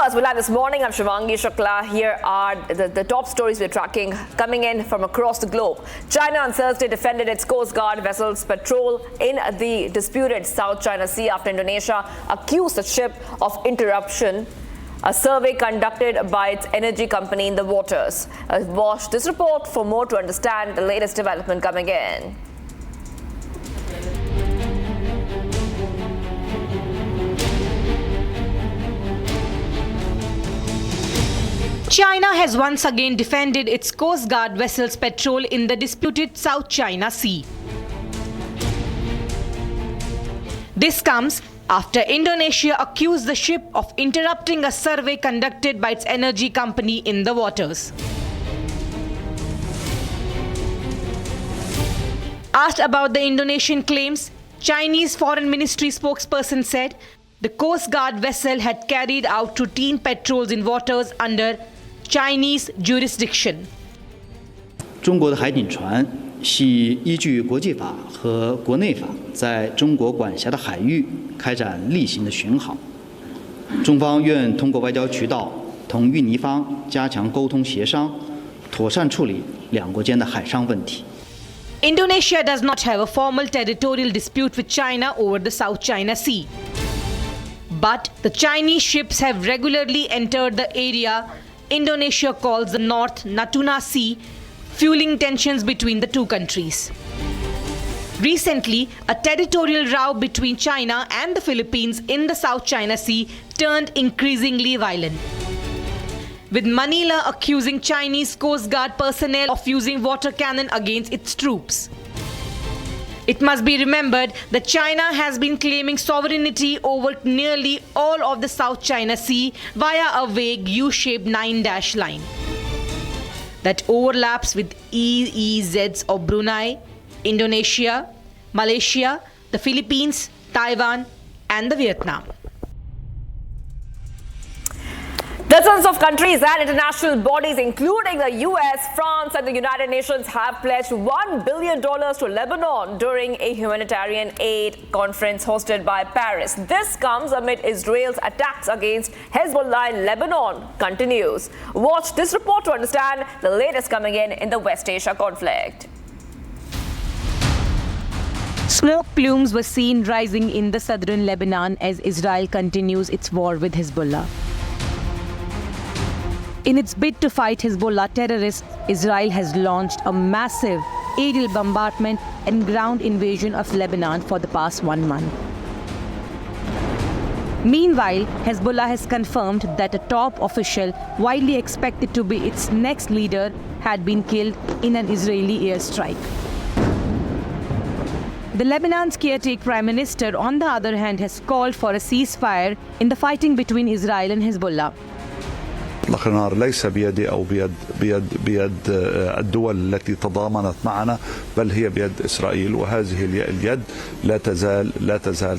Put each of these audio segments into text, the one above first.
Viewers, we'll have this morning. I'm Shivangi Shukla. Here are the top stories we're tracking coming in from across the globe. China on Thursday defended its Coast Guard vessels' patrol in the disputed South China Sea after Indonesia accused the ship of interruption a survey conducted by its energy company in the waters. Watch this report for more to understand the latest development coming in. China has once again defended its Coast Guard vessels' patrol in the disputed South China Sea. This comes after Indonesia accused the ship of interrupting a survey conducted by its energy company in the waters. Asked about the Indonesian claims, Chinese Foreign Ministry spokesperson said the Coast Guard vessel had carried out routine patrols in waters under Chinese jurisdiction. 中国的海警船系依据国际法和国内法，在中国管辖的海域开展例行的巡航。中方愿通过外交渠道同印尼方加强沟通协商，妥善处理两国间的海上问题。 Indonesia does not have a formal territorial dispute with China over the South China Sea. But the Chinese ships have regularly entered the area Indonesia calls the North Natuna Sea, fueling tensions between the two countries. Recently, a territorial row between China and the Philippines in the South China Sea turned increasingly violent, with Manila accusing Chinese Coast Guard personnel of using water cannon against its troops. It must be remembered that China has been claiming sovereignty over nearly all of the South China Sea via a vague U-shaped 9-dash line that overlaps with EEZs of Brunei, Indonesia, Malaysia, the Philippines, Taiwan, and the Vietnam. Dozens of countries and international bodies, including the US, France, and the United Nations, have pledged $1 billion to Lebanon during a humanitarian aid conference hosted by Paris. This comes amid Israel's attacks against Hezbollah in Lebanon continues. Watch this report to understand the latest coming in the West Asia conflict. Smoke plumes were seen rising in the southern Lebanon as Israel continues its war with Hezbollah. In its bid to fight Hezbollah terrorists, Israel has launched a massive aerial bombardment and ground invasion of Lebanon for the past 1 month. Meanwhile, Hezbollah has confirmed that a top official, widely expected to be its next leader, had been killed in an Israeli airstrike. The Lebanon's caretaker prime minister, on the other hand, has called for a ceasefire in the fighting between Israel and Hezbollah. إطلاق النار ليس بيدي أو بيد الدول التي تضامنت معنا، بل هي بيد إسرائيل، وهذه اليد لا تزال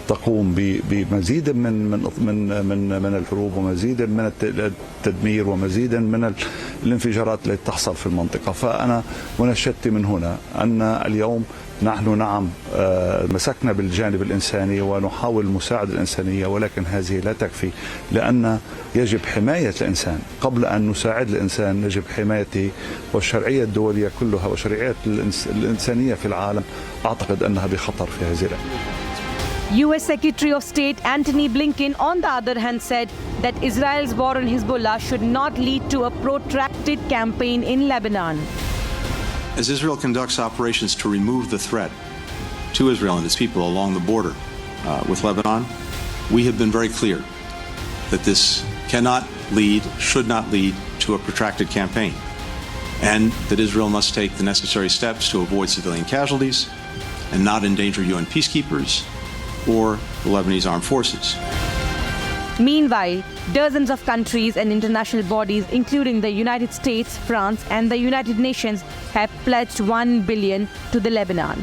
تقوم بمزيد من الحروب ومزيد من التدمير ومزيد من الانفجارات التي تحصل في المنطقة. فأنا منشدت من هنا أن اليوم نحن مسكنا بالجانب الإنساني ونحاول المساعدة الإنسانية، ولكن هذه لا تكفي، لأن يجب حماية الإنسان. قبل أن نساعد الإنسان يجب حمايته، والشرعية الدولية كلها وشرعية الإنسانية في العالم أعتقد أنها بخطر في هذه الأيام. US Secretary of State Antony Blinken, on the other hand, said that Israel's war on Hezbollah should not lead to a protracted campaign in Lebanon. As Israel conducts operations to remove the threat to Israel and its people along the border with Lebanon, we have been very clear that this should not lead to a protracted campaign, and that Israel must take the necessary steps to avoid civilian casualties and not endanger UN peacekeepers or the Lebanese armed forces. Meanwhile, dozens of countries and international bodies, including the United States, France, and the United Nations, have pledged $1 billion to the Lebanon.